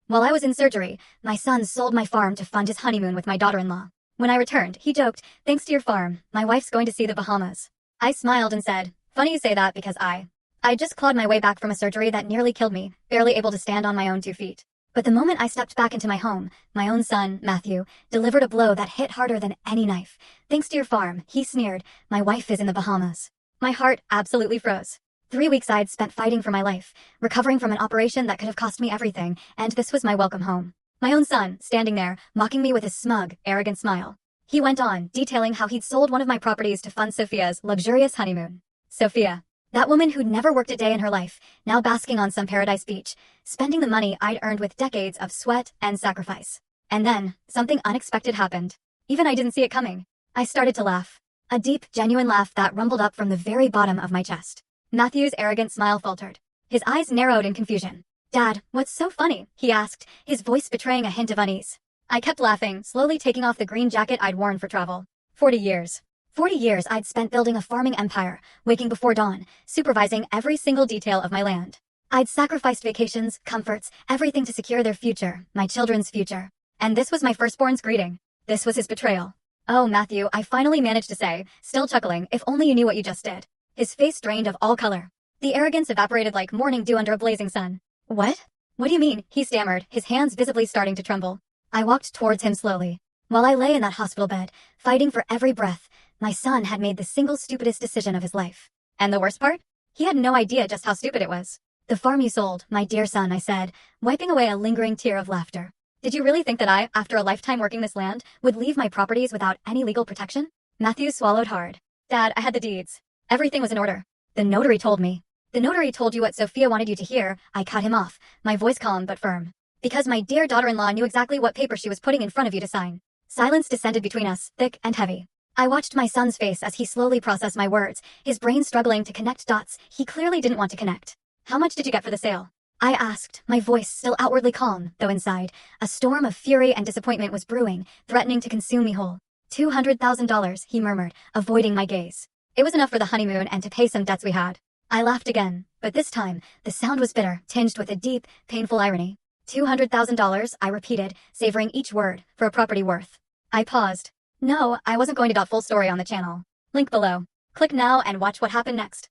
While I was in surgery, my son sold my farm to fund his honeymoon with my daughter-in-law. When I returned, he joked, "Thanks to your farm, my wife's going to see the Bahamas." I smiled and said, "Funny you say that because I just clawed my way back from a surgery that nearly killed me, barely able to stand on my own 2 feet. But the moment I stepped back into my home, my own son, Matthew, delivered a blow that hit harder than any knife. Thanks to your farm," he sneered, "my wife is in the Bahamas." My heart absolutely froze. 3 weeks I'd spent fighting for my life, recovering from an operation that could have cost me everything, and this was my welcome home. My own son, standing there, mocking me with his smug, arrogant smile. He went on, detailing how he'd sold one of my properties to fund Sophia's luxurious honeymoon. Sophia. That woman who'd never worked a day in her life, now basking on some paradise beach, spending the money I'd earned with decades of sweat and sacrifice. And then, something unexpected happened. Even I didn't see it coming. I started to laugh. A deep, genuine laugh that rumbled up from the very bottom of my chest. Matthew's arrogant smile faltered. His eyes narrowed in confusion. "Dad, what's so funny?" he asked, his voice betraying a hint of unease. I kept laughing, slowly taking off the green jacket I'd worn for travel. 40 years. 40 years I'd spent building a farming empire, waking before dawn, supervising every single detail of my land. I'd sacrificed vacations, comforts, everything to secure their future, my children's future. And this was my firstborn's greeting. This was his betrayal. "Oh, Matthew," I finally managed to say, still chuckling, "if only you knew what you just did." His face drained of all color. The arrogance evaporated like morning dew under a blazing sun. "What? What do you mean?" he stammered, his hands visibly starting to tremble. I walked towards him slowly. While I lay in that hospital bed, fighting for every breath, my son had made the single stupidest decision of his life. And the worst part? He had no idea just how stupid it was. "The farm you sold, my dear son," I said, wiping away a lingering tear of laughter. "Did you really think that I, after a lifetime working this land, would leave my properties without any legal protection?" Matthew swallowed hard. "Dad, I had the deeds. Everything was in order. The notary told me." "The notary told you what Sophia wanted you to hear," I cut him off, my voice calm but firm. "Because my dear daughter-in-law knew exactly what paper she was putting in front of you to sign." Silence descended between us, thick and heavy. I watched my son's face as he slowly processed my words, his brain struggling to connect dots he clearly didn't want to connect. "How much did you get for the sale?" I asked, my voice still outwardly calm, though inside, a storm of fury and disappointment was brewing, threatening to consume me whole. $200,000, he murmured, avoiding my gaze. It was enough for the honeymoon and to pay some debts we had. I laughed again, but this time, the sound was bitter, tinged with a deep, painful irony. $200,000, I repeated, savoring each word, for a property worth. I paused. No, I wasn't going to. Full story on the channel. Link below. Click now and watch what happened next.